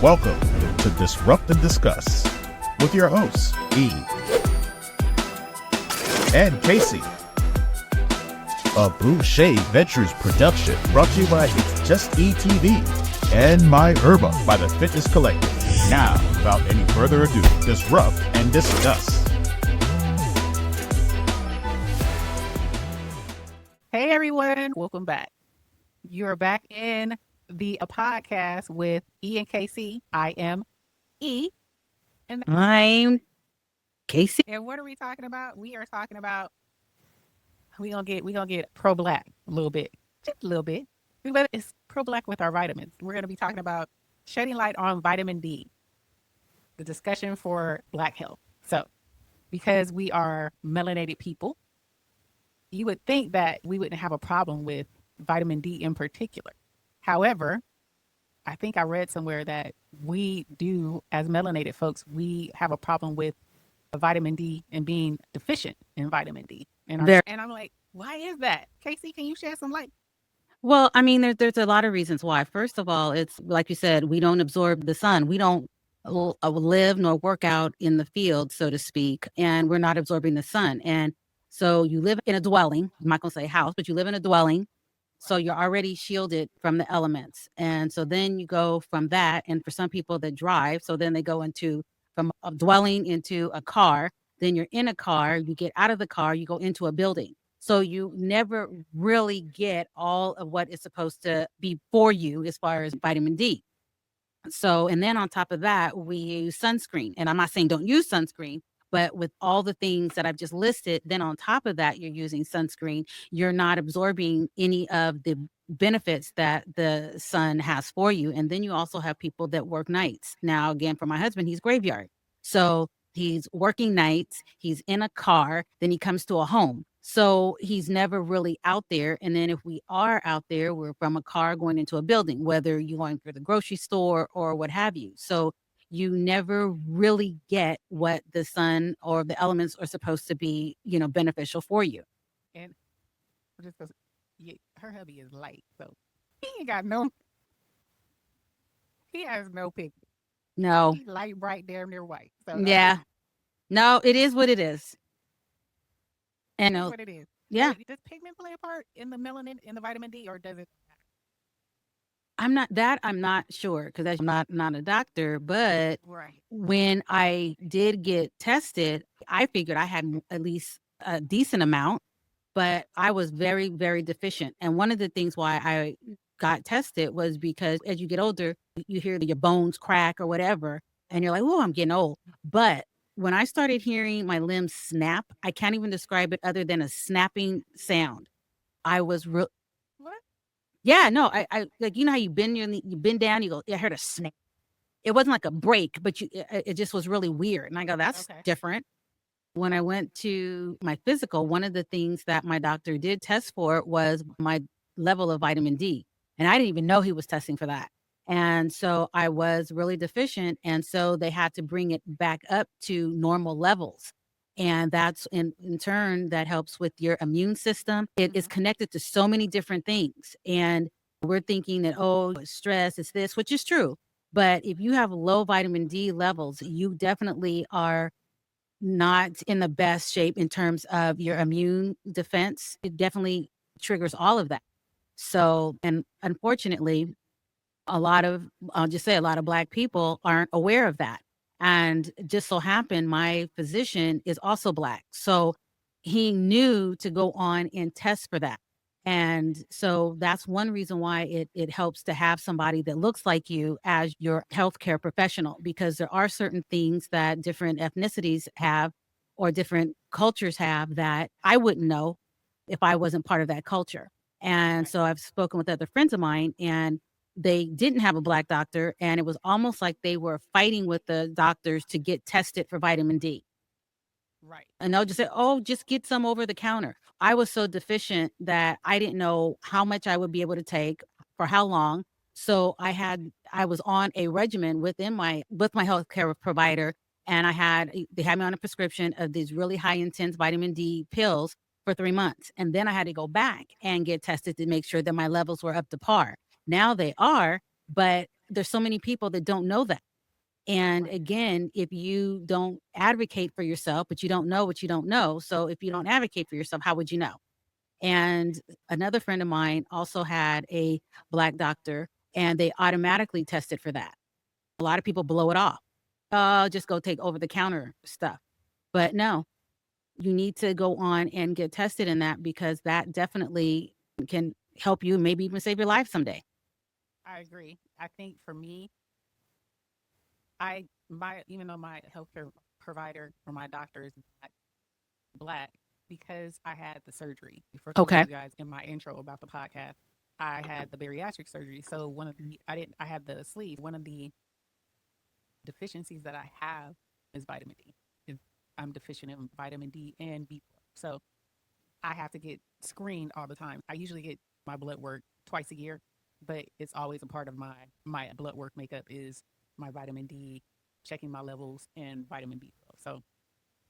Welcome to Disrupt and Discuss with your hosts, E and KayCee. A Boucher Ventures production brought to you by Just E TV and My Herba by the Fitness Collective. Now, without any further ado, disrupt and discuss. Hey everyone, welcome back. You're back in the podcast with E and KayCee. I am E. And I'm KayCee. And what are we talking about? We are talking about we gonna get pro-black a little bit. Just a little bit. But it's pro-black with our vitamins. We're gonna be talking about shedding light on vitamin D. The discussion for black health. So because we are melanated people, you would think that we wouldn't have a problem with vitamin D in particular. However, I think I read somewhere that we do, as melanated folks, we have a problem with vitamin D and being deficient in vitamin D. And I'm like, why is that? KayCee, can you shed some light? Well, I mean, there's a lot of reasons why. First of all, it's like you said, we don't absorb the sun. We don't live nor work out in the field, so to speak, and we're not absorbing the sun. And so you live in a dwelling. I'm not going to say house, but you live in a dwelling. So you're already shielded from the elements. And so then you go from that. And for some people that drive, so then they go from a dwelling into a car. Then you're in a car, you get out of the car, you go into a building. So you never really get all of what is supposed to be for you as far as vitamin D. So, and then on top of that, we use sunscreen. And I'm not saying don't use sunscreen, but with all the things that I've just listed, then on top of that, you're using sunscreen. You're not absorbing any of the benefits that the sun has for you. And then you also have people that work nights. Now, again, for my husband, he's graveyard. So he's working nights, he's in a car, then he comes to a home. So he's never really out there. And then if we are out there, we're from a car going into a building, whether you're going for the grocery store or what have you. So you never really get what the sun or the elements are supposed to be, beneficial for you. And just because her hubby is light, so he has no pigment. No. He's light, bright, damn near white. So yeah. No, it is what it is. And what it is. Yeah. So does pigment play a part in the melanin, in the vitamin D, or does it? I'm not sure because I'm not a doctor, but right. When I did get tested, I figured I had at least a decent amount, but I was very, very deficient. And one of the things why I got tested was because as you get older, you hear your bones crack or whatever, and you're like, oh, I'm getting old. But when I started hearing my limbs snap, I can't even describe it other than a snapping sound. I was real. What? Yeah, no, I like, how you bend down, you go, I heard a snap. It wasn't like a break, but it just was really weird. And I go, that's okay. Different. When I went to my physical, one of the things that my doctor did test for was my level of vitamin D. And I didn't even know he was testing for that. And so I was really deficient. And so they had to bring it back up to normal levels. And that's in turn, that helps with your immune system. It is connected to so many different things. And we're thinking that, it's stress, it's this, which is true. But if you have low vitamin D levels, you definitely are not in the best shape in terms of your immune defense. It definitely triggers all of that. So, and unfortunately, I'll just say a lot of Black people aren't aware of that. And just so happened, my physician is also Black. So he knew to go on and test for that. And so that's one reason why it helps to have somebody that looks like you as your healthcare professional, because there are certain things that different ethnicities have or different cultures have that I wouldn't know if I wasn't part of that culture. And so I've spoken with other friends of mine, and they didn't have a Black doctor, and it was almost like they were fighting with the doctors to get tested for vitamin D. Right. And they'll just say, just get some over the counter. I was so deficient that I didn't know how much I would be able to take for how long. So I was on a regimen with my healthcare provider, and they had me on a prescription of these really high intense vitamin D pills for 3 months. And then I had to go back and get tested to make sure that my levels were up to par. Now they are, but there's so many people that don't know that. And again, if you don't advocate for yourself, but you don't know what you don't know. So if you don't advocate for yourself, how would you know? And another friend of mine also had a Black doctor, and they automatically tested for that. A lot of people blow it off. Just go take over the counter stuff. But no, you need to go on and get tested in that, because that definitely can help you, maybe even save your life someday. I agree. I think for me, even though my healthcare provider or my doctor is not Black, because I had the surgery before I told you guys in my intro about the podcast, I had the bariatric surgery. So I had the sleeve. One of the deficiencies that I have is vitamin D. I'm deficient in vitamin D and B12. So I have to get screened all the time. I usually get my blood work twice a year, but it's always a part of my blood work makeup is my vitamin D, checking my levels, and vitamin B12. So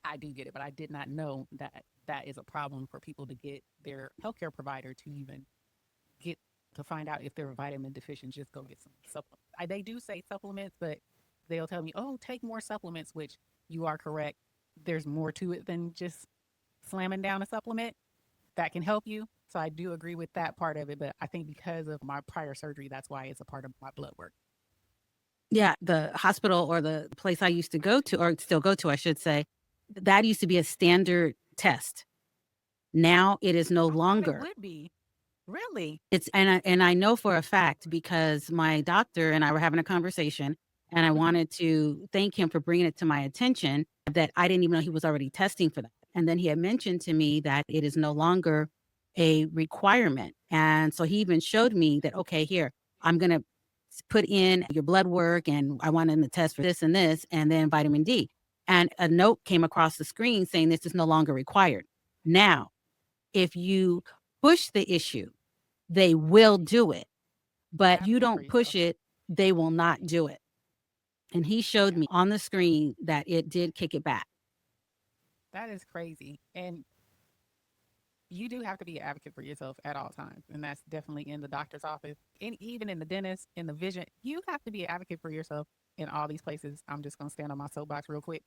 I do get it, but I did not know that that is a problem for people to get their healthcare provider to even get to find out if they're vitamin deficient. Just go get some supplements. They do say supplements, but they'll tell me, oh, take more supplements, which you are correct. There's more to it than just slamming down a supplement that can help you. So I do agree with that part of it. But I think because of my prior surgery, that's why it's a part of my blood work. Yeah, the hospital or the place I used to go to, or still go to, I should say, that used to be a standard test. Now it is no longer. It would be. Really? And I know for a fact, because my doctor and I were having a conversation, and I wanted to thank him for bringing it to my attention that I didn't even know he was already testing for that. And then he had mentioned to me that it is no longer a requirement. And so he even showed me that, okay, here, I'm going to put in your blood work, and I want him to test for this and this, and then vitamin D. And a note came across the screen saying this is no longer required. Now, if you push the issue, they will do it. But you don't push it, they will not do it. And he showed me on the screen that it did kick it back. That is crazy. And you do have to be an advocate for yourself at all times. And that's definitely in the doctor's office, and even in the dentist, in the vision. You have to be an advocate for yourself in all these places. I'm just going to stand on my soapbox real quick,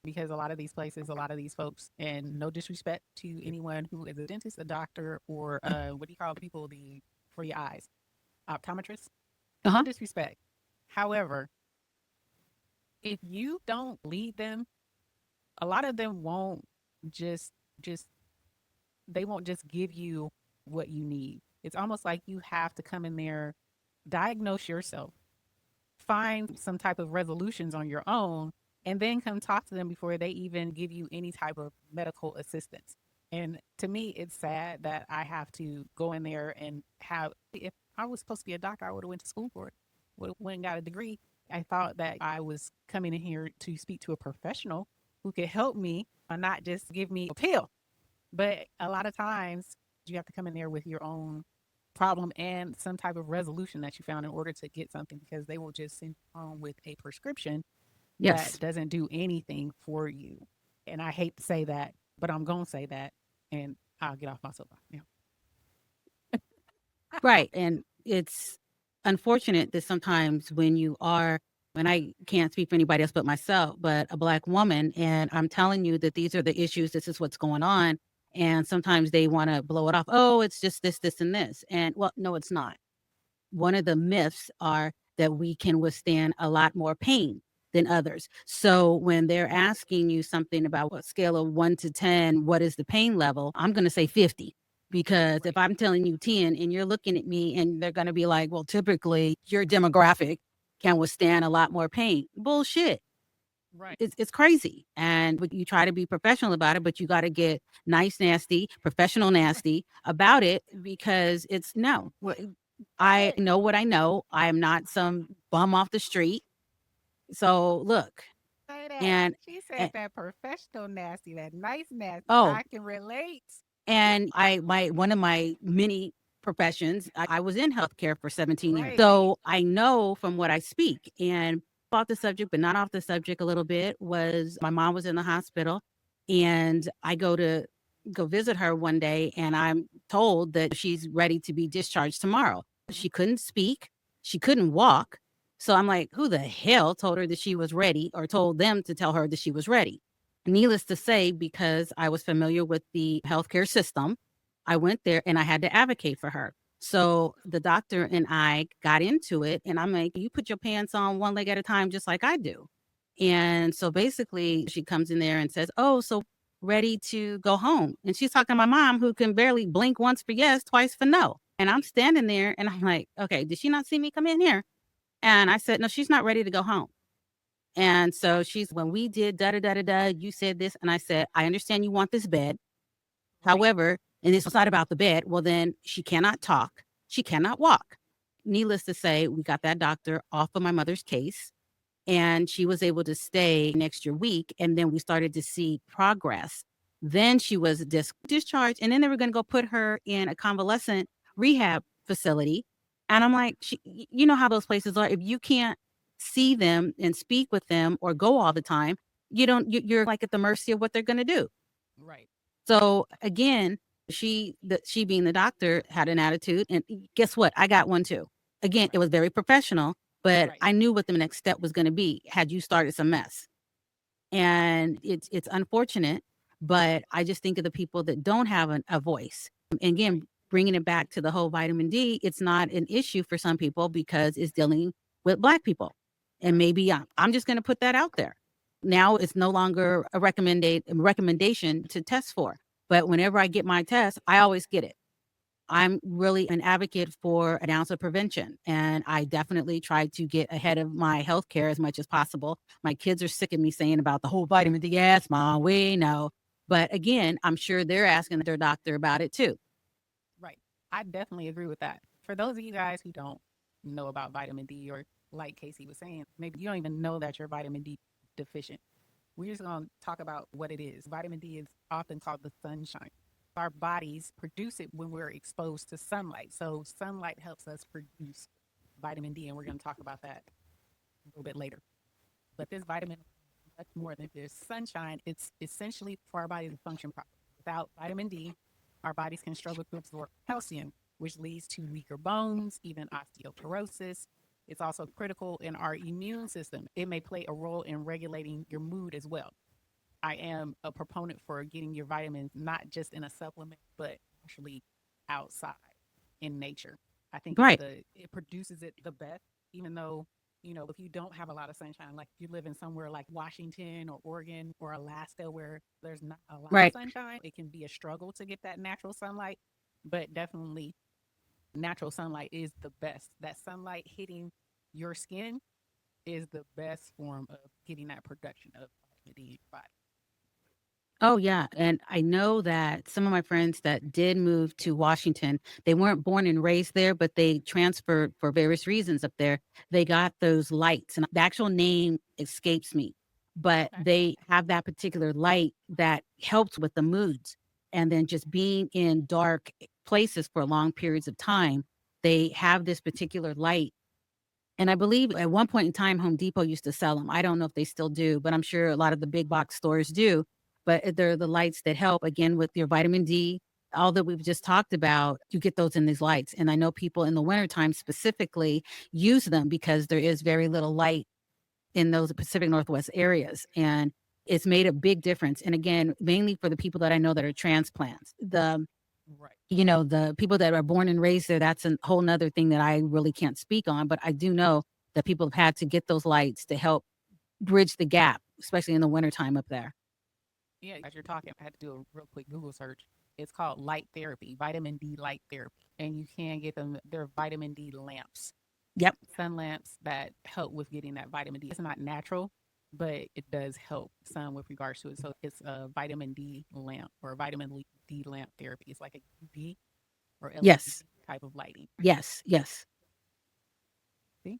because a lot of these places, a lot of these folks, and no disrespect to anyone who is a dentist, a doctor, or what do you call people for your eyes? Optometrist? No disrespect. However, if you don't lead them, a lot of them won't they won't just give you what you need. It's almost like you have to come in there, diagnose yourself, find some type of resolutions on your own, and then come talk to them before they even give you any type of medical assistance. And to me, it's sad that I have to go in there and if I was supposed to be a doctor, I would have went to school for it, would have went and got a degree. I thought that I was coming in here to speak to a professional who could help me, and not just give me a pill. But a lot of times you have to come in there with your own problem and some type of resolution that you found in order to get something, because they will just send you home with a prescription that doesn't do anything for you. And I hate to say that, but I'm going to say that, and I'll get off my soapbox now. Right. And it's unfortunate that sometimes when I can't speak for anybody else but myself, but a Black woman, and I'm telling you that these are the issues, this is what's going on. And sometimes they want to blow it off. Oh, it's just this, this, and this. And well, no, it's not. One of the myths are that we can withstand a lot more pain than others. So when they're asking you something about what scale of 1 to 10, what is the pain level? I'm going to say 50. Because if I'm telling you 10 and you're looking at me and they're going to be like, well, typically your demographic can withstand a lot more pain. Bullshit. Right. It's crazy. And you try to be professional about it, but you got to get nice, nasty, professional, nasty about it, because I know what I know. I am not some bum off the street. So look. Say that. And she said that professional nasty, that nice nasty. I can relate. And one of my many professions, I was in healthcare for 17 years. So I know from what I speak. And off the subject, but not off the subject a little bit, was my mom was in the hospital, and I go visit her one day, and I'm told that she's ready to be discharged tomorrow. She couldn't speak. She couldn't walk. So I'm like, who the hell told her that she was ready or told them to tell her that she was ready? Needless to say, because I was familiar with the healthcare system, I went there and I had to advocate for her. So the doctor and I got into it, and I'm like, you put your pants on one leg at a time, just like I do. And so basically, she comes in there and says, oh, so ready to go home. And she's talking to my mom, who can barely blink once for yes, twice for no. And I'm standing there and I'm like, okay, did she not see me come in here? And I said, no, she's not ready to go home. And so she's, when we did da da da da da, you said this. And I said, I understand you want this bed. However, and this was not about the bed. Well, then she cannot talk. She cannot walk. Needless to say, we got that doctor off of my mother's case, and she was able to stay an extra week. And then we started to see progress. Then she was discharged, and then they were going to go put her in a convalescent rehab facility. And I'm like, you know how those places are. If you can't see them and speak with them or go all the time, you're like at the mercy of what they're going to do. Right. So again, she being the doctor had an attitude, and guess what? I got one too. Again, it was very professional, but I knew what the next step was going to be had you started some mess. And it's unfortunate, but I just think of the people that don't have a voice. And again, bringing it back to the whole vitamin D, it's not an issue for some people because it's dealing with Black people. And maybe I'm just going to put that out there. Now it's no longer a recommendation to test for. But whenever I get my test, I always get it. I'm really an advocate for an ounce of prevention. And I definitely try to get ahead of my healthcare as much as possible. My kids are sick of me saying about the whole vitamin D. Yes, Mom, we know. But again, I'm sure they're asking their doctor about it too. Right. I definitely agree with that. For those of you guys who don't know about vitamin D, or like KayCee was saying, maybe you don't even know that you're vitamin D deficient. We're just going to talk about what it is. Vitamin D is often called the sunshine. Our bodies produce it when we're exposed to sunlight. So sunlight helps us produce vitamin D, and we're going to talk about that a little bit later. But this vitamin is much more than just sunshine. It's essentially for our body to function properly. Without vitamin D, our bodies can struggle to absorb calcium, which leads to weaker bones, even osteoporosis. It's also critical in our immune system. It may play a role in regulating your mood as well. I am a proponent for getting your vitamins not just in a supplement, but actually outside in nature. I think it produces it the best, even though, if you don't have a lot of sunshine, like if you live in somewhere like Washington or Oregon or Alaska where there's not a lot of sunshine, it can be a struggle to get that natural sunlight. But definitely natural sunlight is the best. That sunlight hitting your skin is the best form of getting that production of vitamin D in your body. Oh, yeah. And I know that some of my friends that did move to Washington, they weren't born and raised there, but they transferred for various reasons up there. They got those lights, and the actual name escapes me, but they have that particular light that helps with the moods. And then just being in dark places for long periods of time, they have this particular light. And I believe at one point in time, Home Depot used to sell them. I don't know if they still do, but I'm sure a lot of the big box stores do. But they're the lights that help, again, with your vitamin D. All that we've just talked about, you get those in these lights. And I know people in the wintertime specifically use them because there is very little light in those Pacific Northwest areas. And it's made a big difference. And again, mainly for the people that I know that are transplants. The people that are born and raised there, that's a whole nother thing that I really can't speak on. But I do know that people have had to get those lights to help bridge the gap, especially in the wintertime up there. Yeah, as you're talking, I had to do a real quick Google search. It's called light therapy, vitamin D light therapy. And you can get them, they're vitamin D lamps. Yep. Sun lamps that help with getting that vitamin D. It's not natural, but it does help some with regards to it. So it's a vitamin D lamp or a vitamin D lamp therapy. It's like a UV or LED type of lighting. Yes. See,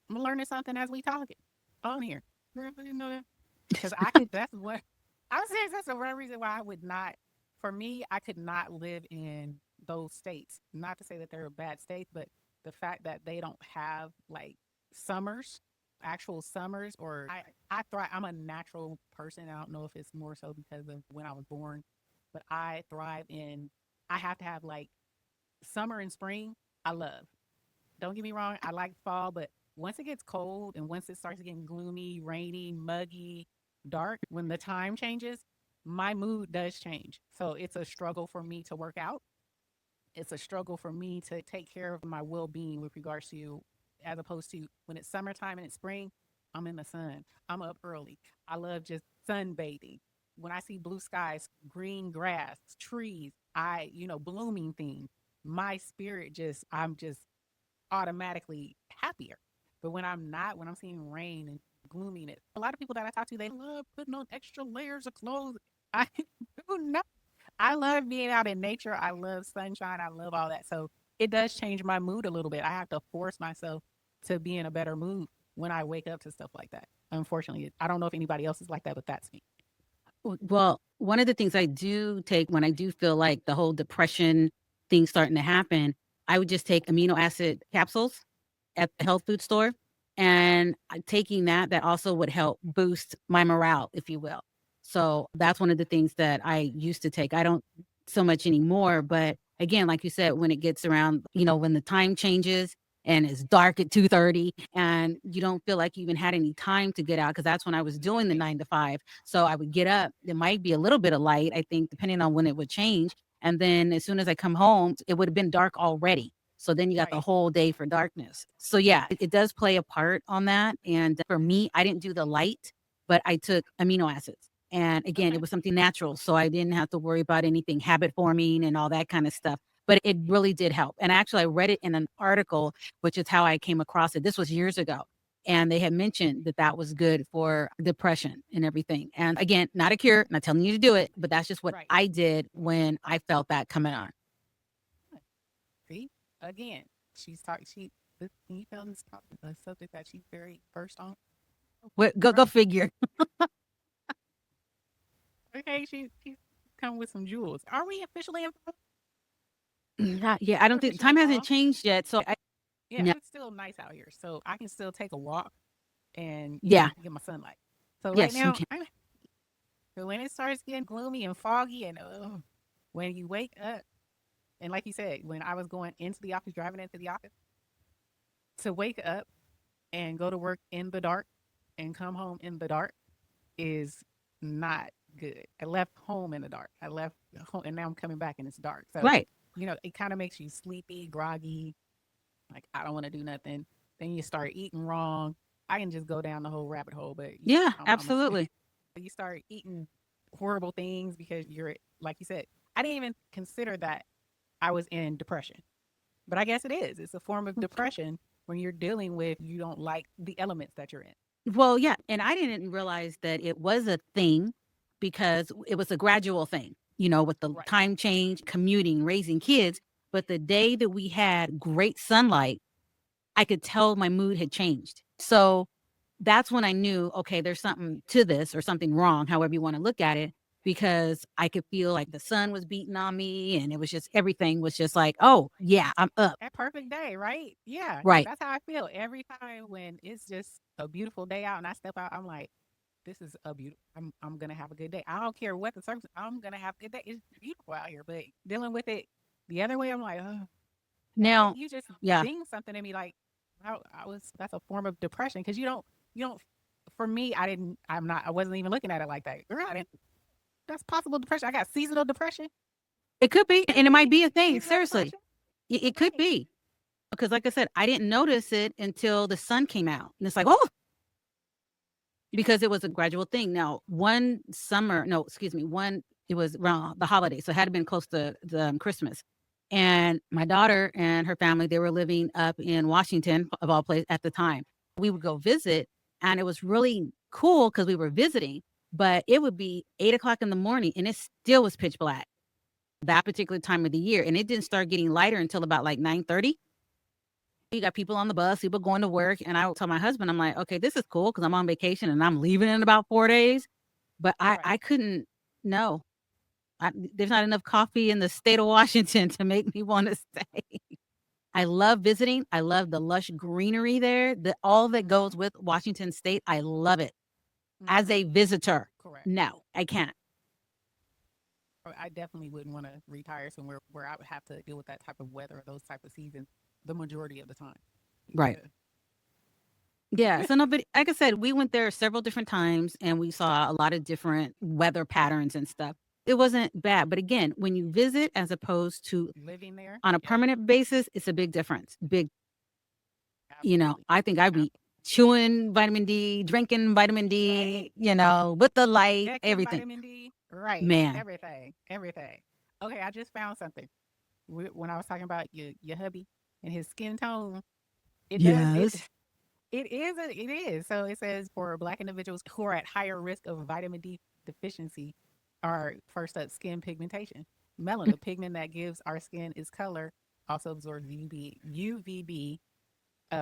I'm learning something as we talking on here. I didn't know that. Because that's what, I'm serious. That's the one reason why I would not, for me, I could not live in those states. Not to say that they're bad states, but the fact that they don't have like actual summers, or I thrive. I'm a natural person. I don't know if it's more so because of when I was born, but I thrive I have to have like summer and spring. I love. Don't get me wrong. I like fall, but once it gets cold and once it starts getting gloomy, rainy, muggy, dark, when the time changes, my mood does change. So it's a struggle for me to work out. It's a struggle for me to take care of my well-being with regards to, as opposed to when it's summertime and it's spring, I'm in the sun. I'm up early. I love just sunbathing. When I see blue skies, green grass, trees, blooming things, my spirit just, I'm just automatically happier. But when I'm not, when I'm seeing rain and gloominess, a lot of people that I talk to, they love putting on extra layers of clothes. I do not. I love being out in nature. I love sunshine. I love all that. So it does change my mood a little bit. I have to force myself to be in a better mood when I wake up to stuff like that. Unfortunately, I don't know if anybody else is like that, but that's me. Well, one of the things I do take when I do feel like the whole depression thing starting to happen, I would just take amino acid capsules at the health food store. And taking that also would help boost my morale, if you will. So that's one of the things that I used to take. I don't so much anymore. But again, like you said, when it gets around, when the time changes and it's dark at 2:30 and you don't feel like you even had any time to get out, because that's when I was doing the 9 to 5. So I would get up. There might be a little bit of light, I think, depending on when it would change. And then as soon as I come home, it would have been dark already. So then you got the whole day for darkness. So yeah, it does play a part on that. And for me, I didn't do the light, but I took amino acids. And again, it was something natural. So I didn't have to worry about anything habit forming and all that kind of stuff. But it really did help. And actually, I read it in an article, which is how I came across it. This was years ago. And they had mentioned that was good for depression and everything. And again, not a cure, not telling you to do it, but that's just what I did when I felt that coming on. See, again, you felt this a subject that she's very versed on. Go figure. Okay, she's come with some jewels. Are we officially involved? Yeah, I don't think time hasn't changed yet. So it's still nice out here, so I can still take a walk and get my sunlight. So yes, right now, so when it starts getting gloomy and foggy, and when you wake up, and like you said, when I was going into the office, driving into the office, to wake up and go to work in the dark and come home in the dark is not good. I left home in the dark. I left home, and now I'm coming back and it's dark. So it kind of makes you sleepy, groggy. Like, I don't want to do nothing. Then you start eating wrong. I can just go down the whole rabbit hole, but absolutely. You start eating horrible things because you're, like you said, I didn't even consider that I was in depression, but I guess it is. It's a form of depression when you're dealing with, you don't like the elements that you're in. Well, yeah. And I didn't realize that it was a thing because it was a gradual thing, with the time change, commuting, raising kids. But the day that we had great sunlight, I could tell my mood had changed. So that's when I knew, okay, there's something to this or something wrong, however you want to look at it, because I could feel like the sun was beating on me and it was just, everything was just like, oh yeah, I'm up. That perfect day, right? Yeah. Right. That's how I feel every time when it's just a beautiful day out and I step out. I'm like, this is a beautiful, I'm going to have a good day. I don't care what the circumstance, I'm going to have a good day. It's beautiful out here, but dealing with it the other way, I'm like, oh. Now, you just ding something in me like, that's a form of depression because you don't, for me, I wasn't even looking at it like that. Girl, that's possible depression. I got seasonal depression. It could be, and it might be a thing. Seriously, it could be. Because like I said, I didn't notice it until the sun came out. And it's like, oh, because it was a gradual thing. Now, it was around the holidays. So it had been close to the Christmas. And my daughter and her family, they were living up in Washington, of all places, at the time. We would go visit, and it was really cool because we were visiting, but it would be 8 o'clock in the morning and it still was pitch black that particular time of the year. And it didn't start getting lighter until about like 9:30. You got people on the bus, people going to work. And I would tell my husband, I'm like, okay, this is cool because I'm on vacation and I'm leaving in about 4 days. But I couldn't, no. There's not enough coffee in the state of Washington to make me want to stay. I love visiting. I love the lush greenery there. All that goes with Washington State. I love it. As a visitor. Correct. No, I can't. I definitely wouldn't want to retire somewhere where I would have to deal with that type of weather or those type of seasons the majority of the time. Right. Yeah. So nobody, like I said, we went there several different times and we saw a lot of different weather patterns and stuff. It wasn't bad. But again, when you visit as opposed to Living there. on a Yeah, permanent basis, it's a big difference. Big, absolutely. I think I'd be chewing vitamin D, drinking vitamin D, with the light, Checking everything. vitamin D. Right. Man. Everything. Everything. Okay, I just found something. When I was talking about your hubby and his skin tone, it does it. Yes. It is. So it says for Black individuals who are at higher risk of vitamin D deficiency are first up skin pigmentation. Melanin, the pigment that gives our skin its color, also absorbs UVB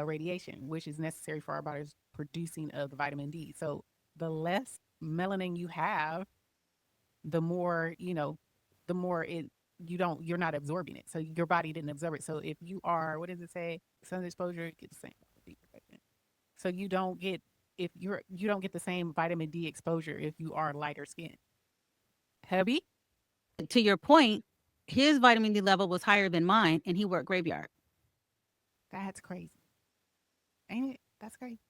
radiation, which is necessary for our bodies producing of the vitamin D. So the less melanin you have, the more the more you're not absorbing it. So your body didn't absorb it. So if you are, what does it say? Sun exposure, get the same. So you don't get if you don't get the same vitamin D exposure if you are lighter skin. Hubby, To your point, his vitamin D level was higher than mine and he worked graveyard. that's crazy, ain't it? That's crazy.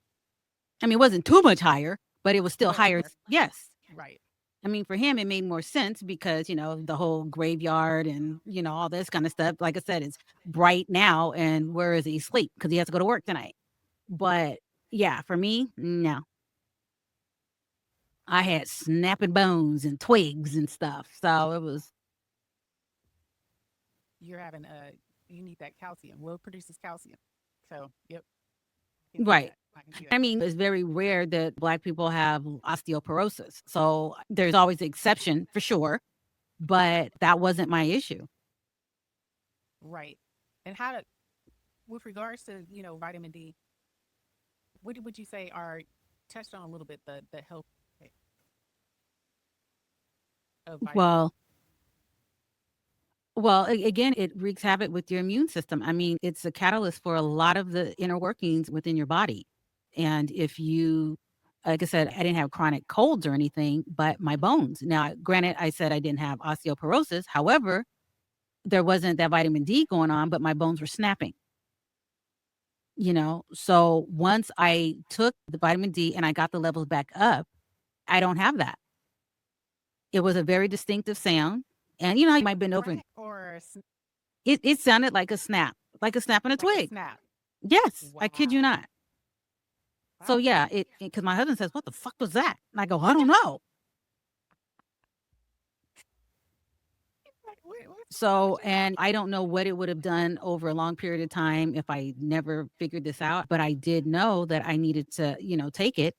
I mean, it wasn't too much higher, but it was still But higher. higher. Yes. Right. I mean, for him, it made more sense because, the whole graveyard and, all this kind of stuff. Like I said, it's bright now. And where is he? Sleep because he has to go to work tonight. But yeah, for me, no. I had snapping bones and twigs and stuff. So it was You're having you need that calcium. Well, it produces calcium. So yep. I can see right. that. I can see I that. mean, it's very rare that Black people have osteoporosis. So there's always the exception for sure. But that wasn't my issue. Right. And how to, with regards to vitamin D, what would you say are touched on a little bit the health of vitamin D? Well, Well, again, it wreaks havoc with your immune system. I mean, it's a catalyst for a lot of the inner workings within your body. And if you, like I said, I didn't have chronic colds or anything, but my bones. Now, granted, I said I didn't have osteoporosis. However, there wasn't that vitamin D going on, but my bones were snapping. So once I took the vitamin D and I got the levels back up, I don't have that. It was a very distinctive sound. And how you might bend over and Crack or it sounded like a snap in a like a twig. snap? Yes, I kid you Wow. not. So Wow. yeah, because my husband says, "What the fuck was that?" And I go, "I don't know." Like, what's So, you? and I don't know what it would have done over a long period of time if I never figured this out. But I did know that I needed to, take it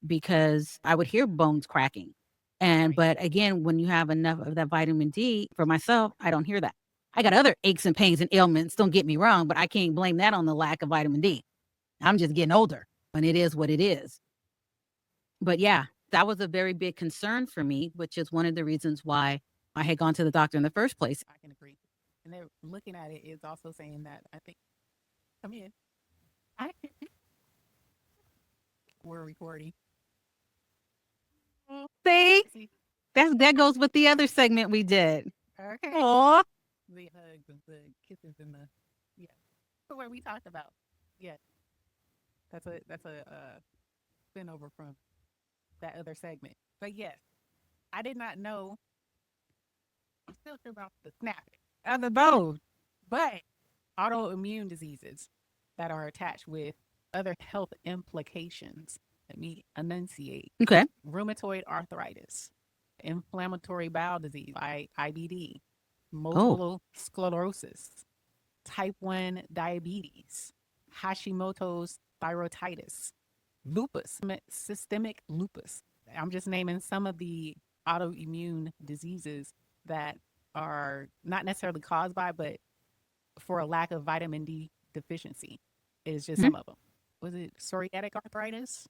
because I would hear bones cracking. And Right. but again, when you have enough of that vitamin D, for myself, I don't hear that. I got other aches and pains and ailments. Don't get me wrong, but I can't blame that on the lack of vitamin D. I'm just getting older, and it is what it is. But yeah, that was a very big concern for me, which is one of the reasons why I had gone to the doctor in the first place. I can agree. And they're looking at it is also saying that I think come in. I we're recording. See, See, that goes with the other segment we did. okay. Aw. The hugs and the kisses and the yeah. So what we talked about. Yeah. That's a spin over from that other segment. But yes, I did not know. I'm still sure about the snap of the bone, but autoimmune diseases that are attached with other health implications. Let me enunciate: Okay. rheumatoid arthritis, inflammatory bowel disease, IBD, Oh, multiple sclerosis, type 1 diabetes, Hashimoto's thyroiditis, lupus, systemic lupus. I'm just naming some of the autoimmune diseases that are not necessarily caused by, but for a lack of vitamin D deficiency is just mhm. some of them. Was it psoriatic arthritis?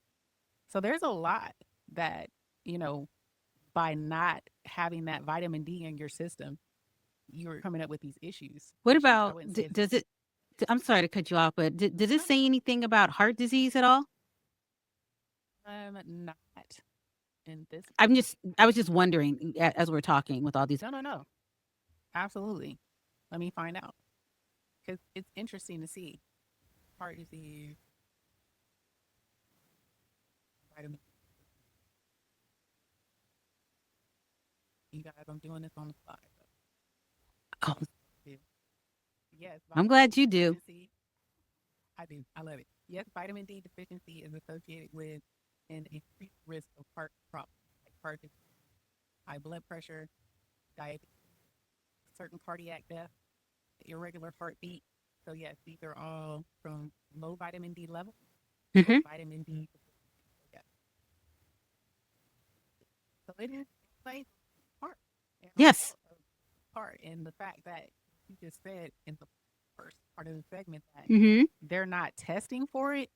So there's a lot that, you know, by not having that vitamin D in your system, you're coming up with these issues. What I about, wouldn't say it's does it, I'm sorry to cut you off, but does it say anything about heart disease at all? not in this. I was just wondering as we're talking with all these. No. Absolutely. Let me find out because it's interesting to see heart disease. vitamin. You guys, I'm doing this on the fly. Oh, Yeah. Yes, I'm vitamin glad D you do. deficiency. I do. I love it. Yes, vitamin D deficiency is associated with an increased risk of heart problems, like heart disease, high blood pressure, diabetes, certain cardiac death, irregular heartbeat. So yes, these are all from low vitamin D level or Hmm. vitamin D deficiency. So yes, so it plays a part in Yes. part in the fact that you just said in the first part of the segment that Hmm. they're not testing for it,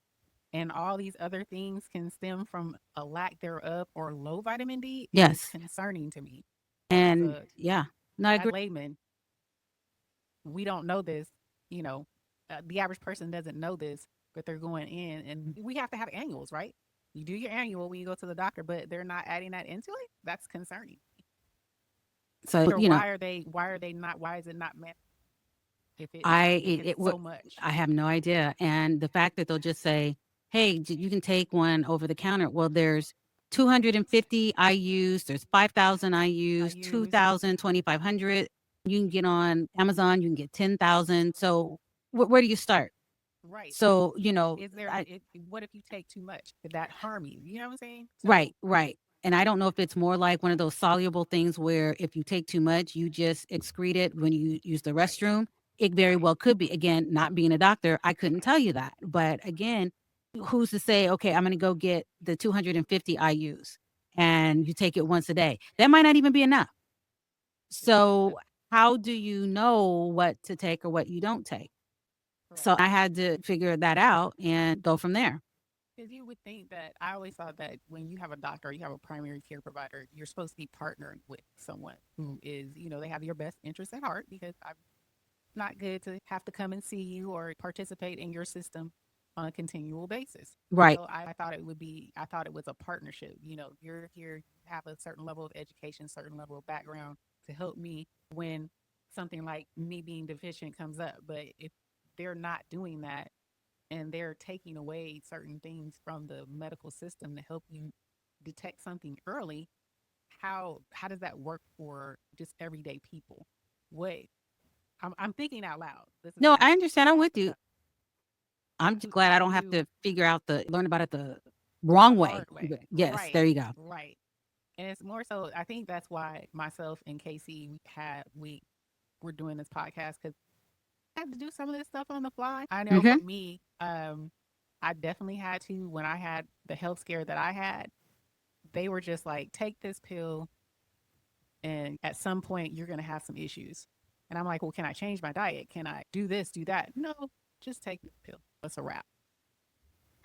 and all these other things can stem from a lack thereof or low vitamin D is Yes. concerning to me as And a yeah, no, I agree. layman. We don't know this, you know, the average person doesn't know this, but they're going in, and we have to have annuals, right? You do your annual when you go to the doctor, but they're not adding that into it. That's concerning. So, So why are they? Why are they not? Why is it not meant? If it's so much, I have no idea. And the fact that they'll just say, hey, you can take one over the counter. Well, there's 250 IUs, there's 5,000 IUs, use 2,000, 2,500. You can get on Amazon, you can get 10,000. So where do you start? right. So, Is there? What if you take too much? Could that harm you? You know what I'm saying? So right, right. And I don't know if it's more like one of those soluble things where if you take too much, you just excrete it when you use the right, restroom. It very right, well could be. Again, not being a doctor, I couldn't tell you that. But again, who's to say, okay, I'm going to go get the 250 IUs and you take it once a day? That might not even be enough. So, how do you know what to take or what you don't take? correct. So, I had to figure that out and go from there. Because you would think that I always thought that when you have a doctor, you have a primary care provider, you're supposed to be partnering with someone who is, they have your best interest at heart, because I'm not good to have to come and see you or participate in your system on a continual basis. Right. So I thought it would be, I thought it was a partnership. You're here, you have a certain level of education, certain level of background to help me when something like me being deficient comes up. But if they're not doing that, and they're taking away certain things from the medical system to help you detect something early, how does that work for just everyday people? What I'm thinking out loud. This is No, kind I of understand. I'm with you. I'm just glad I how do don't have you to learn about it the wrong way. hard way? Yes, there Right, you go. right. And it's more so. I think that's why myself and KayCee we're doing this podcast, because I had to do some of this stuff on the fly. I know Hmm. for me, I definitely had to when I had the health scare that I had. They were just like, take this pill, and at some point you're going to have some issues. And I'm like, well, can I change my diet? Can I do this, do that? No, just take the pill. That's a wrap.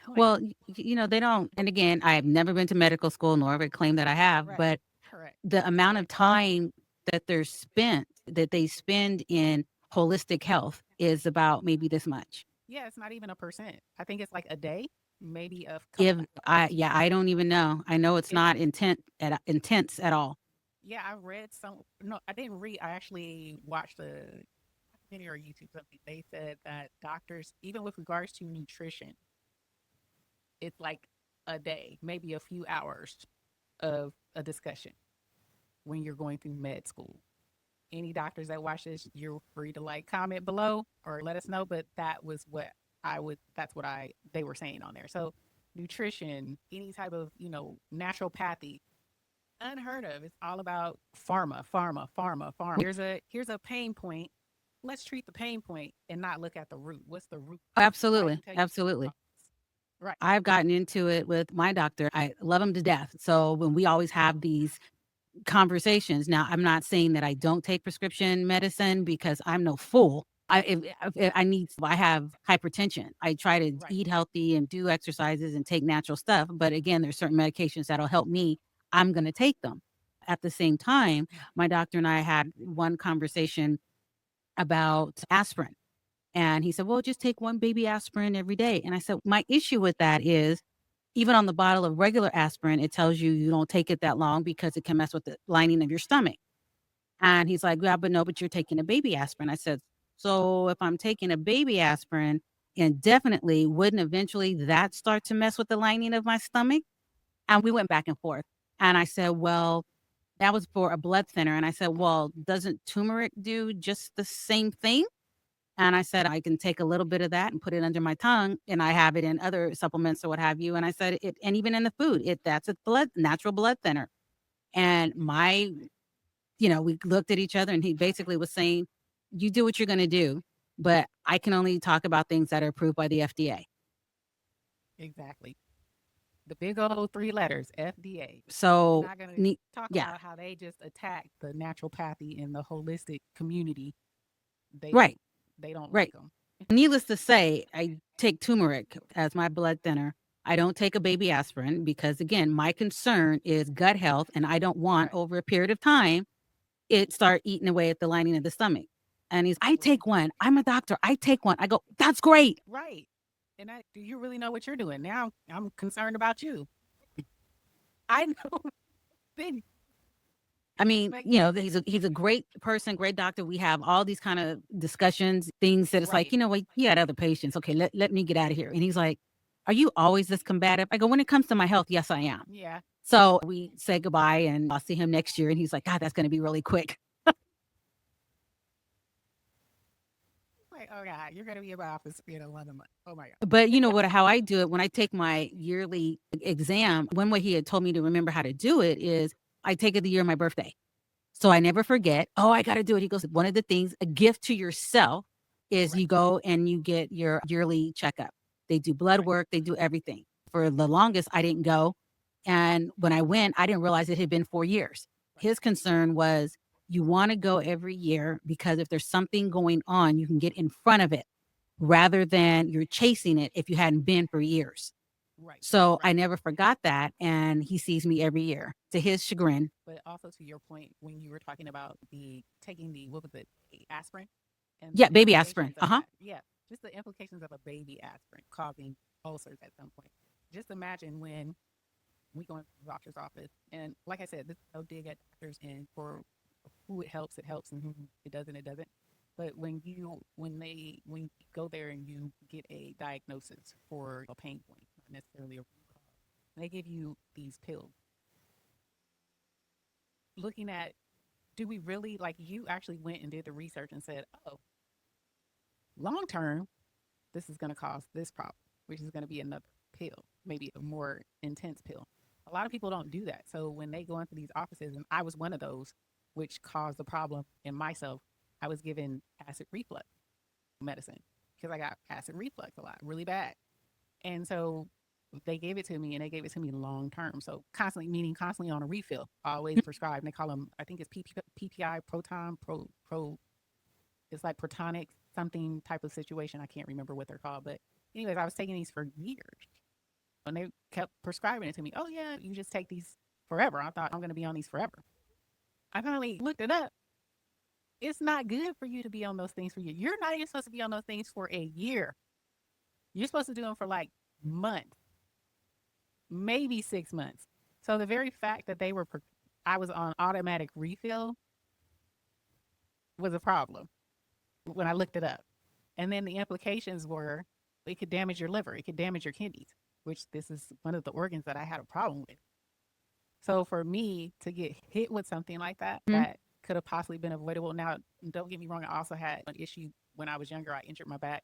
I'm like, Well, they don't. And again, I have never been to medical school, nor have I claimed that I have. correct, But correct. the amount of time that they spend in holistic health is about maybe this much. Yeah, it's not even a percent. I think it's like a day, maybe a couple If hours. I don't even know. I know it's It's not intense at all. Yeah, I read some. No, I didn't read. I actually watched a video or YouTube something. They said that doctors, even with regards to nutrition, it's like a day, maybe a few hours of a discussion when you're going through med school. Any doctors that watch this, you're free to like comment below or let us know. But that was what that's what they were saying on there. So nutrition, any type of, naturopathy, unheard of. It's all about pharma, pharma, pharma, pharma. Here's a pain point. Let's treat the pain point and not look at the root. What's the root? I Absolutely, can tell you absolutely. right. I've gotten into it with my doctor. I love him to death. So when we always have these conversations. Now, I'm not saying that I don't take prescription medicine because I'm no fool. I have hypertension. I try to Right. eat healthy and do exercises and take natural stuff. But again, there's certain medications that'll help me. I'm going to take them. At the same time, my doctor and I had one conversation about aspirin. And he said, well, just take one baby aspirin every day. And I said, my issue with that is even on the bottle of regular aspirin, it tells you don't take it that long because it can mess with the lining of your stomach. And he's like, yeah, but no, but you're taking a baby aspirin. I said, so if I'm taking a baby aspirin indefinitely, wouldn't eventually that start to mess with the lining of my stomach? And we went back and forth. And I said, well, that was for a blood thinner. And I said, well, doesn't turmeric do just the same thing? And I said, I can take a little bit of that and put it under my tongue, and I have it in other supplements or what have you. And I said, and even in the food, that's a natural blood thinner. And we looked at each other, and he basically was saying, you do what you're going to do, but I can only talk about things that are approved by the FDA. Exactly. The big old 3 letters, FDA. So, We're not going to talk about how they just attack the naturopathy and the holistic community. Right. They don't Right. like them. Needless to say, I take turmeric as my blood thinner. I don't take a baby aspirin because, again, my concern is gut health, and I don't want over a period of time it start eating away at the lining of the stomach. And I take one. I'm a doctor. I take one. I go, that's great. Right. And do you really know what you're doing? Now I'm concerned about you. I know. I mean, he's a great person, great doctor. We have all these kind of discussions, things that it's like, he had other patients. Okay, let me get out of here. And he's like, are you always this combative? I go, when it comes to my health, yes, I am. Yeah. So we say goodbye, and I'll see him next year. And he's like, God, that's going to be really quick. Like, oh God, you're going to be in my office in 11 months. Oh my God. But how I do it when I take my yearly exam, one way he had told me to remember how to do it is I take it the year of my birthday. So I never forget. Oh, I got to do it. He goes, one of the things, a gift to yourself is you go and you get your yearly checkup. They do blood work. They do everything. For the longest, I didn't go. And when I went, I didn't realize it had been 4 years. His concern was you want to go every year because if there's something going on, you can get in front of it rather than you're chasing it if you hadn't been for years. Right. So I never forgot that. And he sees me every year to his chagrin. But also to your point, when you were talking about taking what was it, aspirin? And baby aspirin. Yeah. Just the implications of a baby aspirin causing ulcers at some point. Just imagine when we go into the doctor's office, and like I said, this is no dig at doctors, and for who it helps, and who it doesn't. But when you go there and you get a diagnosis for a pain point, not necessarily a root cause, they give you these pills. Looking at, do we really, like, you actually went and did the research and said, oh, long term, this is going to cause this problem, which is going to be another pill, maybe a more intense pill. A lot of people don't do that. So when they go into these offices, and I was one of those, which caused the problem in myself, I was given acid reflux medicine because I got acid reflux a lot, really bad. And so they gave it to me, and they gave it to me long term. So constantly, meaning constantly on a refill, always prescribed. And they call them, I think it's PPI, it's like protonic something type of situation. I can't remember what they're called. But anyways, I was taking these for years. And they kept prescribing it to me. Oh, yeah, you just take these forever. I thought I'm going to be on these forever. I finally looked it up. It's not good for you to be on those things for you. You're not even supposed to be on those things for a year. You're supposed to do them for like months, maybe 6 months. So the very fact that I was on automatic refill was a problem when I looked it up. And then the implications were it could damage your liver. It could damage your kidneys, which this is one of the organs that I had a problem with. So for me to get hit with something like that, that could have possibly been avoidable. Now, don't get me wrong. I also had an issue when I was younger. I injured my back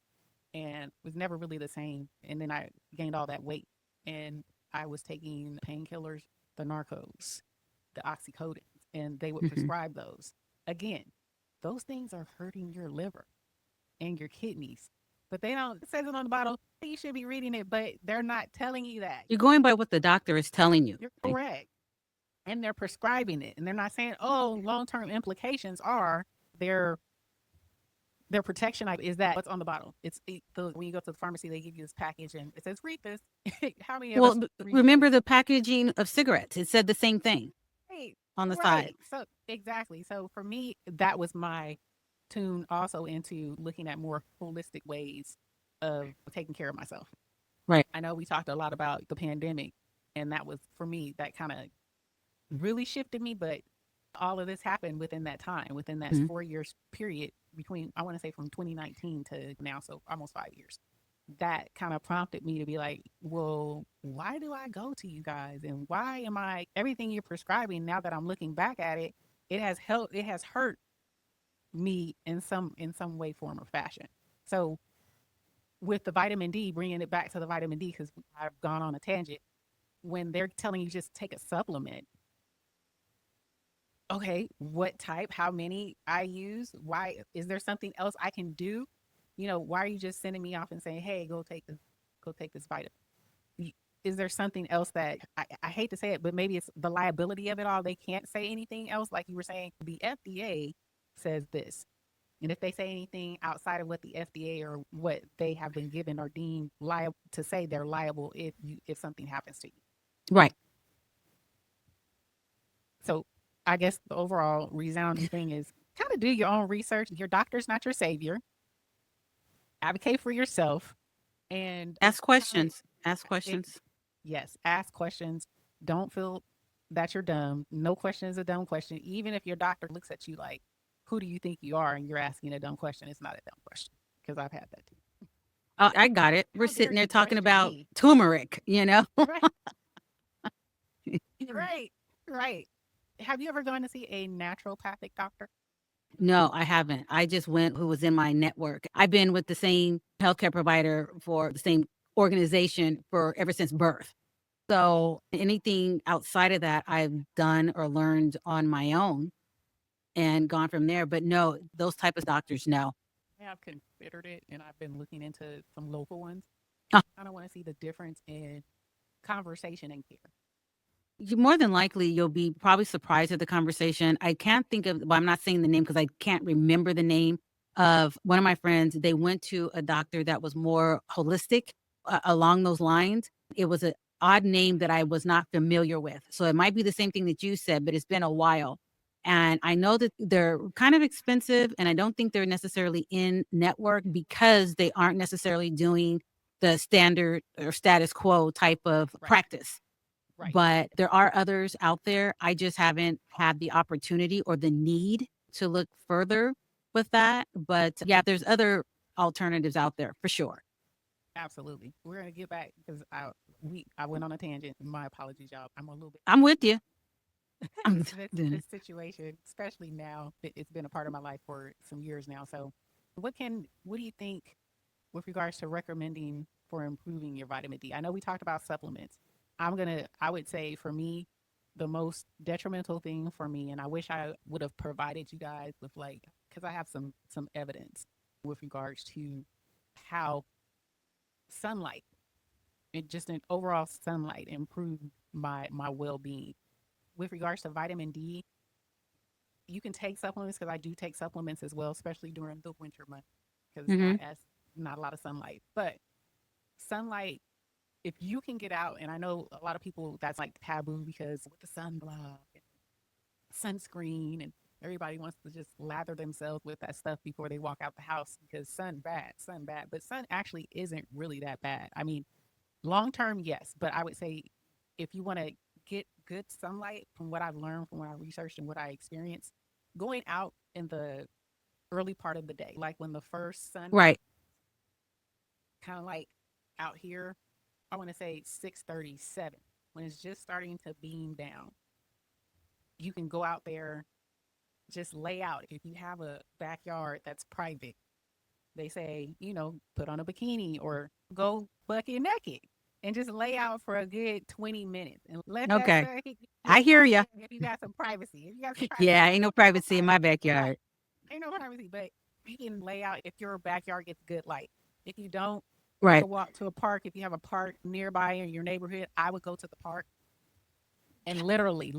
and was never really the same. And then I gained all that weight, and I was taking painkillers, the Narcos, the oxycodone, and they would prescribe those. Again, those things are hurting your liver and your kidneys. But they don't, it says it on the bottle. You should be reading it, but they're not telling you that. You're going by what the doctor is telling you. You're correct. And they're prescribing it. And they're not saying, oh, long-term implications are their protection is that what's on the bottle. When you go to the pharmacy, they give you this package and it says, read this. How many of us remember the packaging of cigarettes? It said the same thing on the side. So exactly. So for me, that was my tune also into looking at more holistic ways of taking care of myself. Right. I know we talked a lot about the pandemic, and that was, for me, that kind of really shifted me, but all of this happened within that time, within that 4 years period between, I want to say from 2019 to now, so almost 5 years. that kind of prompted me to be like, well, why do I go to you guys? And why am I everything you're prescribing now that I'm looking back at it, it has helped, it has hurt me in some way, form, or fashion. So with the vitamin D, bringing it back to the vitamin D, because I've gone on a tangent, when they're telling you just take a supplement, okay, what type, how many I use, why is there something else I can do? Why are you just sending me off and saying, hey, go take this vitamin? Is there something else that I hate to say it, but maybe it's the liability of it all. They can't say anything else. Like you were saying, the FDA says this. And if they say anything outside of what the FDA or what they have been given or deemed liable to say, they're liable if something happens to you. Right. So I guess the overall resounding thing is kind of do your own research. Your doctor's not your savior. Advocate for yourself and Ask questions. Ask questions. Yes, ask questions. Don't feel that you're dumb. No question is a dumb question. Even if your doctor looks at you like, who do you think you are? And you're asking a dumb question, it's not a dumb question, because I've had that too. I got it. We're How sitting dare there you talking question about me? turmeric, Right. Right. Right. Have you ever gone to see a naturopathic doctor? No, I haven't. I just went who was in my network. I've been with the same healthcare provider for the same organization for ever since birth. So anything outside of that, I've done or learned on my own and gone from there. But no, those type of doctors, no. I have considered it, and I've been looking into some local ones. Uh, I don't want to see the difference in conversation and care. More than likely, you'll be probably surprised at the conversation. I can't think of, well, I'm not saying the name because I can't remember the name of one of my friends. They went to a doctor that was more holistic along those lines. It was an odd name that I was not familiar with. So it might be the same thing that you said, but it's been a while. And I know that they're kind of expensive, and I don't think they're necessarily in network because they aren't necessarily doing the standard or status quo type of Right. practice. Right. But there are others out there. I just haven't had the opportunity or the need to look further with that. But yeah, there's other alternatives out there for sure. Absolutely. We're gonna get back because I went on a tangent. My apologies, y'all. I'm a little bit I'm with you. I'm this situation, especially now. It's been a part of my life for some years now. So, what do you think with regards to recommending for improving your vitamin D? I know we talked about supplements. I would say for me, the most detrimental thing for me, and I wish I would have provided you guys with because I have some evidence with regards to how sunlight, just an overall sunlight, improved my well being. With regards to vitamin D, you can take supplements, because I do take supplements as well, especially during the winter month, because Mhm. not a lot of sunlight. But sunlight, if you can get out, and I know a lot of people that's like taboo because with the sunblock and sunscreen, and everybody wants to just lather themselves with that stuff before they walk out the house because sun bad. But sun actually isn't really that bad. I mean, long term, yes, but I would say if you want to get good sunlight, from what I've learned, from what I researched and what I experienced, going out in the early part of the day, like when the first sun, Right. kind of like out here, I want to say 6:37, when it's just starting to beam down, you can go out there, just lay out. If you have a backyard that's private, they say, put on a bikini or go bucket naked and just lay out for a good 20 minutes and let that Okay. sun hit you. I hear you. If you got some privacy. If you got some Yeah, privacy. ain't no privacy in my backyard. Ain't no privacy, but you can lay out if your backyard gets good light. If you don't, you Right. can walk to a park. If you have a park nearby in your neighborhood, I would go to the park and literally,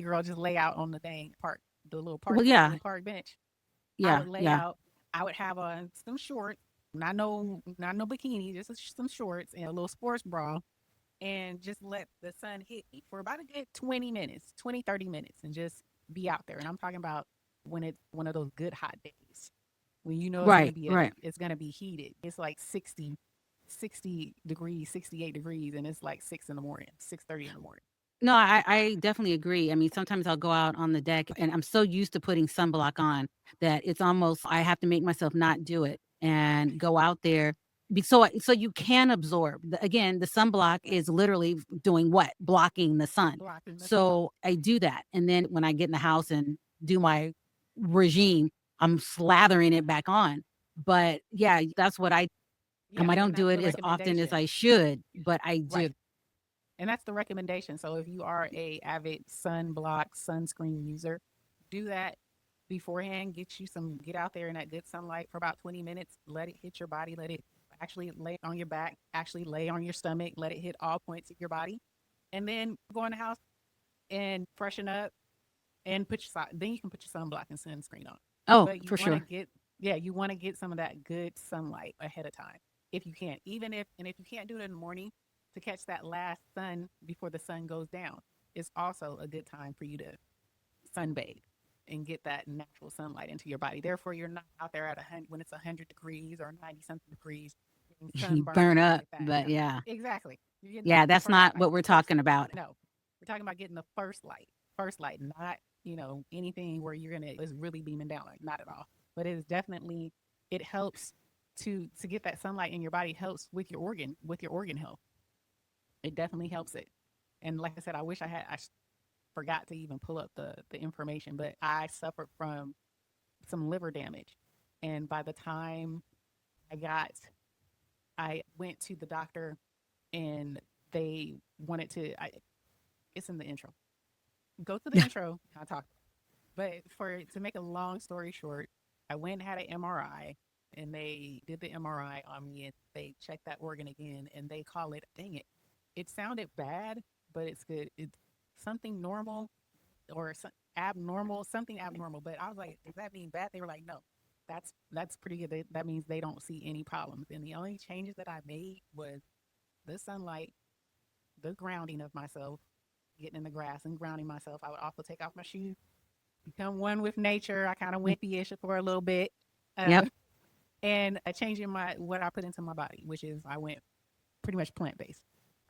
girl, just lay out on the dang park, the little park, Well, yeah. the park bench. I Yeah. would lay Yeah. out. I would have on some shorts, not no bikini, just some shorts and a little sports bra, and just let the sun hit me for about a good 20 minutes, 20, 30 minutes, and just be out there. And I'm talking about when it's one of those good hot days, when Right. Right. it's gonna be heated. It's like 60 degrees, 68 degrees, and it's like 6 in the morning, 6:30 in the morning. No, I definitely agree. I mean, sometimes I'll go out on the deck and I'm so used to putting sunblock on that it's almost, I have to make myself not do it and go out there So you can absorb. Again, the sunblock is literally doing what? Blocking the sun. Blocking the sun. So I do that. And then when I get in the house and do my regime, I'm slathering it back on. But yeah, that's what I Yeah, I don't and do that's it the as often as recommendation. I should, but I do. Right. And that's the recommendation. So if you are a avid sunblock sunscreen user, do that beforehand. Get out there in that good sunlight for about 20 minutes. Let it hit your body. Let it actually lay on your back, actually lay on your stomach. Let it hit all points of your body. And then go in the house and freshen up and then you can put your sunblock and sunscreen on. Oh, But you for want to sure. you want to get some of that good sunlight ahead of time if you can. If you can't do it in the morning to catch that last sun before the sun goes down, it's also a good time for you to sunbathe and get that natural sunlight into your body. Therefore, you're not out there at 100 when it's 100 degrees or 90 something degrees getting You sunburned burn and stuff up, like that. but yeah. Exactly. You're getting Yeah, that's not what we're talking about. no. We're talking about getting the first light, not anything where it's really beaming down, like not at all. But it is definitely it helps to get that sunlight in your body. Helps with your organ health. It definitely helps it. And like I said, I forgot to even pull up the information, but I suffered from some liver damage, and by the time I went to the doctor, and they wanted to. It's in the intro. Go to the intro. I'll talk. But to make a long story short, I went and had an MRI, and they did the MRI on me, and they checked that organ again, and they call it. Dang it! It sounded bad, but it's good. It's something normal or abnormal, something abnormal. But I was like, does that mean bad? They were like, no, that's pretty good. That means they don't see any problems. And the only changes that I made was the sunlight, the grounding of myself, getting in the grass and grounding myself. I would also take off my shoes, become one with nature. I kind of went ish for a little bit. Yep. And changing what I put into my body, which is I went pretty much plant based.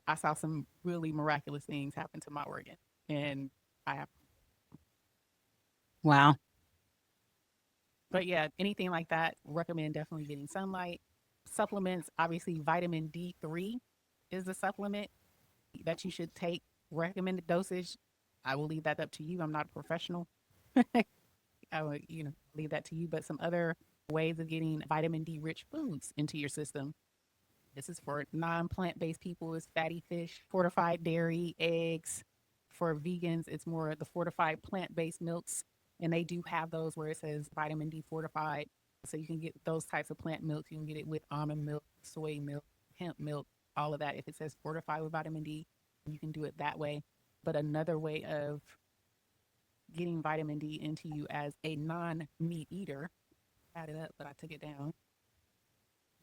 I saw some really miraculous things happen to my organ, and I have. Wow. But yeah, anything like that, recommend definitely getting sunlight. Supplements, obviously, vitamin D3 is a supplement that you should take. Recommended dosage, I will leave that up to you. I'm not a professional. I would, leave that to you. But some other ways of getting vitamin D rich foods into your system. This is for non-plant based people is fatty fish, fortified dairy, eggs. For vegans, it's more the fortified plant-based milks. And they do have those where it says vitamin D fortified. So you can get those types of plant milks. You can get it with almond milk, soy milk, hemp milk, all of that. If it says fortified with vitamin D, you can do it that way. But another way of getting vitamin D into you as a non-meat eater, I had it up, but I took it down.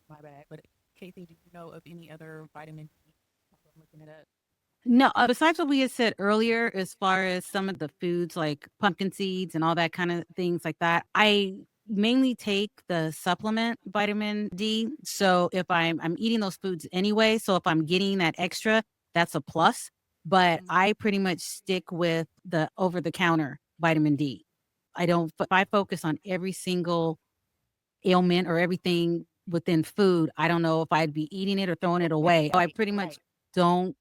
My bad. But KayCee, do you know of any other vitamin D? I'm looking it up. No, besides what we had said earlier, as far as some of the foods like pumpkin seeds and all that kind of things like that, I mainly take the supplement vitamin D. So if I'm eating those foods anyway, so if I'm getting that extra, that's a plus. But I pretty much stick with the over the counter vitamin D. If I focus on every single ailment or everything within food, I don't know if I'd be eating it or throwing it away. I pretty much don't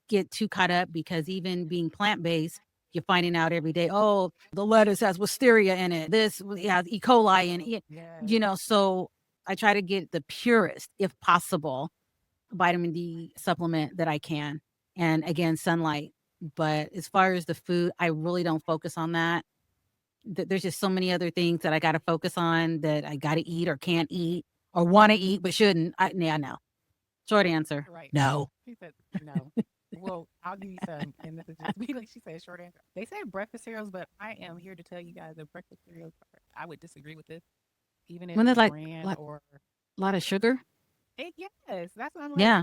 get too caught up because even being plant-based, you're finding out every day, oh, the lettuce has listeria in it. This has E. coli in it. So I try to get the purest, if possible, vitamin D supplement that I can. And again, sunlight. But as far as the food, I really don't focus on that. There's just so many other things that I got to focus on that I got to eat or can't eat or want to eat but shouldn't. No. Short answer. Right. No. She said no. Well, I'll give you some, and this is just me. Like she said, short answer. They say breakfast cereals, but I am here to tell you guys that breakfast cereals. I would disagree with this, even if When it's there's brand or. A lot of sugar. Yes, that's what I'm like. Yeah.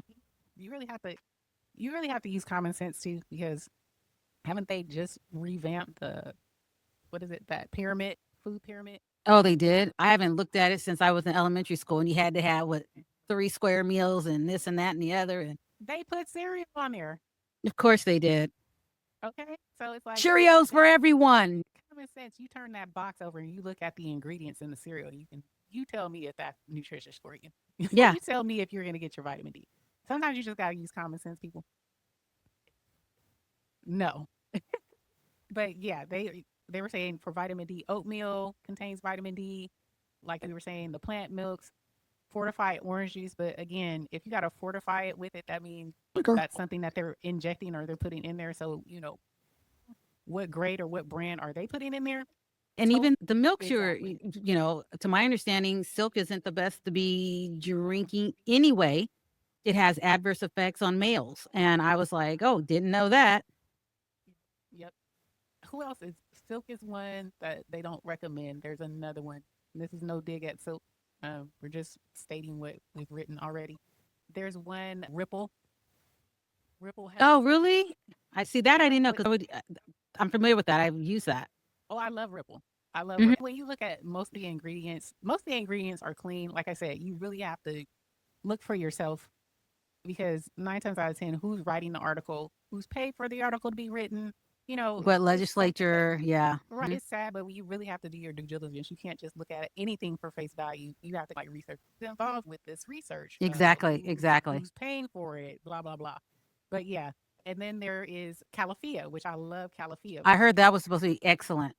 You really have to use common sense too, because haven't they just revamped what is it, that food pyramid? Oh, they did? I haven't looked at it since I was in elementary school, and you had to have 3 square meals and this and that and the other. And They put cereal on there. of course they did. Okay, so it's like Cheerios for everyone. common sense. You turn that box over and you look at the ingredients in the cereal. You can You tell me if that's nutritious for you. Yeah. You tell me if you're going to get your vitamin D. Sometimes you just got to use common sense, people. No. But yeah, they were saying for vitamin D, oatmeal contains vitamin D. Like we were saying, the plant milks, fortified orange juice. But again, if you got to fortify it with it, that means that's something that they're injecting or they're putting in there. So, what grade or what brand are they putting in there? And even the milks Exactly. to my understanding, silk isn't the best to be drinking anyway. It has adverse effects on males. And I was like, oh, didn't know that. Yep. Who else is silk is one that they don't recommend. There's another one. This is no dig at silk. We're just stating what we've written already. There's one Ripple. Ripple has. Oh, really? I see that. I didn't know But because I'm familiar with that. I've used that. oh, I love Ripple. I love Mhm. Ripple. When you look at most of the ingredients are clean. Like I said, you really have to look for yourself because 9 times out of 10, who's writing the article, who's paid for the article to be written, What it's stuff like that. legislature? Yeah. Right. It's sad, but you really have to do your due diligence. You can't just look at anything for face value. You have to like research who's involved with this research, Exactly. Exactly. who's paying for it, blah blah blah. But yeah, and then there is Calafia, which I love Calafia. I heard that was supposed to be excellent.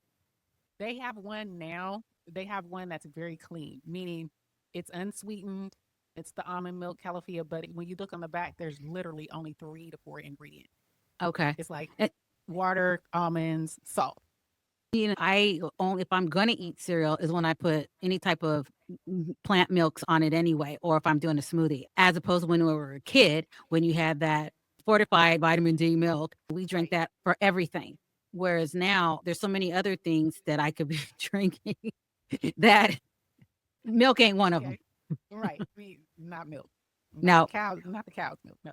They have one now. They have one that's very clean, meaning it's unsweetened. It's the almond milk Calafia, but when you look on the back, there's literally only 3 to 4 ingredients. Okay. It's like And, water, almonds, salt. I only if I'm gonna eat cereal is when I put any type of plant milks on it anyway, or if I'm doing a smoothie. As opposed to when we were a kid, when you had that fortified vitamin D milk, we drink Right. that for everything. Whereas now there's so many other things that I could be drinking that milk ain't one of Yeah, them. right. Not milk. No, Not the cow's milk. No,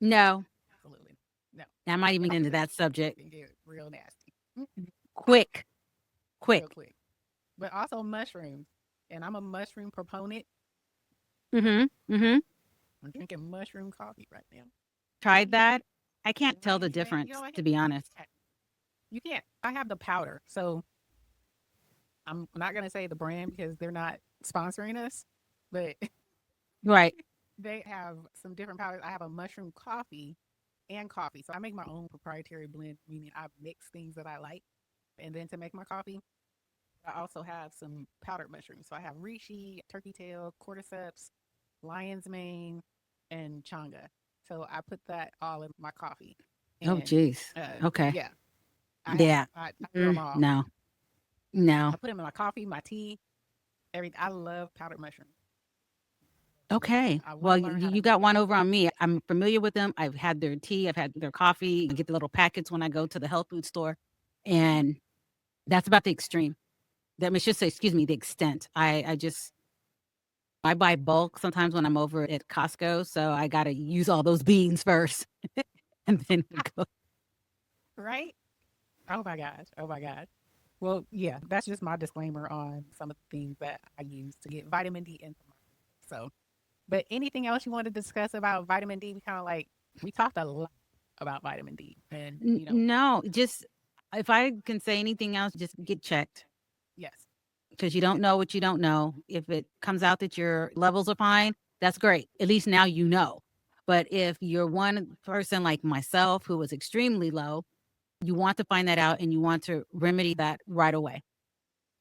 no, absolutely. No. I'm not even into that It subject. can get real nasty. Quick, Real quick. quick. But also mushrooms. And I'm a mushroom proponent. Mm-hmm. Mm-hmm. I'm drinking mushroom coffee right now. Tried that. I can't tell Right? the You can't, difference, to be honest. you can't. I have the powder. So I'm not going to say the brand because they're not sponsoring us, but Right. they have some different powders. I have a mushroom coffee and coffee. So I make my own proprietary blend, meaning I mix things that I like. And then to make my coffee, I also have some powdered mushrooms. So I have reishi, turkey tail, cordyceps, lion's mane, and changa. So I put that all in my coffee. Oh, And geez. Okay. yeah, Yeah. I throw them all. No. No. I put them in my coffee, my tea, everything. I love powdered mushrooms. Okay. I want Well, to learn how to you make got it. one over on me. I'm familiar with them. I've had their tea. I've had their coffee. I get the little packets when I go to the health food store. And that's about the extreme. That should say, excuse me, the extent. I buy bulk sometimes when I'm over at Costco. So I got to use all those beans first. And then go. Right? Oh my gosh. Oh my gosh. Well, yeah, that's just my disclaimer on some of the things that I use to get vitamin D into my food. So, but anything else you want to discuss about vitamin D? We talked a lot about vitamin D, and No, just if I can say anything else, just get checked. yes, Because you don't know what you don't know. If it comes out that your levels are fine, that's great. At least now you know. But if you're one person like myself who was extremely low, you want to find that out and you want to remedy that right away.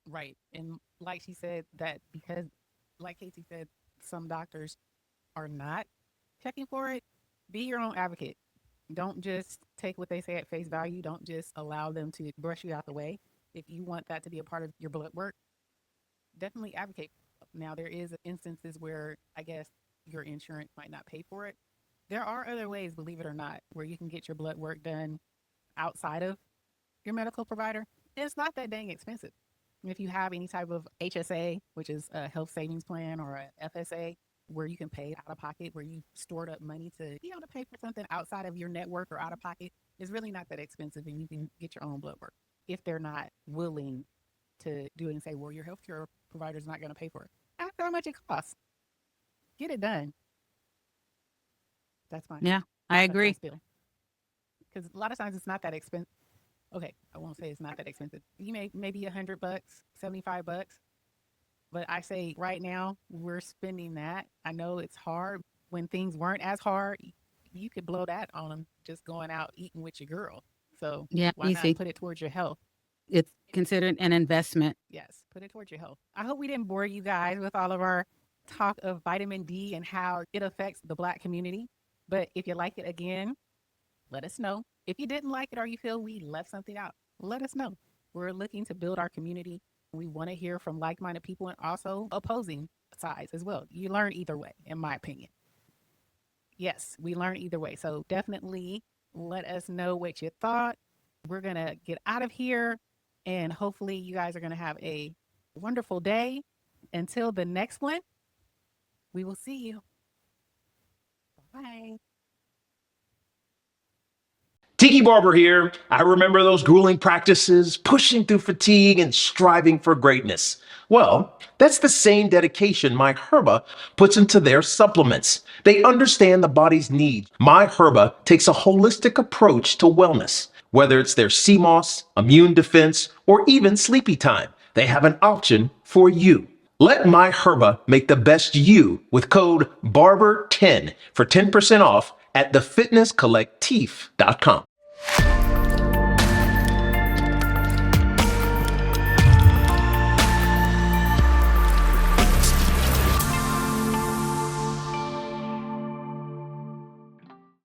right. And like she said, that because, like KayCee said, some doctors are not checking for it. Be your own advocate. Don't just take what they say at face value. Don't just allow them to brush you out the way. If you want that to be a part of your blood work, definitely advocate. Now, there is instances where I guess your insurance might not pay for it. There are other ways, believe it or not, where you can get your blood work done outside of your medical provider. It's not that dang expensive. If you have any type of HSA, which is a health savings plan, or a FSA, where you can pay out of pocket, where you stored up money to be able to pay for something outside of your network or out of pocket, it's really not that expensive, and you can get your own blood work if they're not willing to do it and say, well, your healthcare provider is not going to pay for it. Ask how much it costs. Get it done. That's fine. Yeah, I That's my agree. spill. Because a lot of times it's not that expensive. Okay, I won't say it's not that expensive. You maybe $100, $75. But I say right now, we're spending that. I know it's hard. When things weren't as hard, you could blow that on them just going out eating with your girl. So Yeah, why easy. not put it towards your health? It's considered an investment. Yes, put it towards your health. I hope we didn't bore you guys with all of our talk of vitamin D and how it affects the Black community. But if you like it again, let us know. If you didn't like it or you feel we left something out, let us know. We're looking to build our community. We want to hear from like-minded people and also opposing sides as well. You learn either way, in my opinion. Yes, we learn either way. So definitely let us know what you thought. We're going to get out of here, and hopefully you guys are going to have a wonderful day. Until the next one, we will see you. Bye. Tiki Barber here. I remember those grueling practices, pushing through fatigue and striving for greatness. Well, that's the same dedication My Herba puts into their supplements. They understand the body's needs. My Herba takes a holistic approach to wellness. Whether it's their sea moss, immune defense, or even sleepy time, they have an option for you. Let My Herba make the best you with code BARBER10 for 10% off at thefitnesscollectif.com.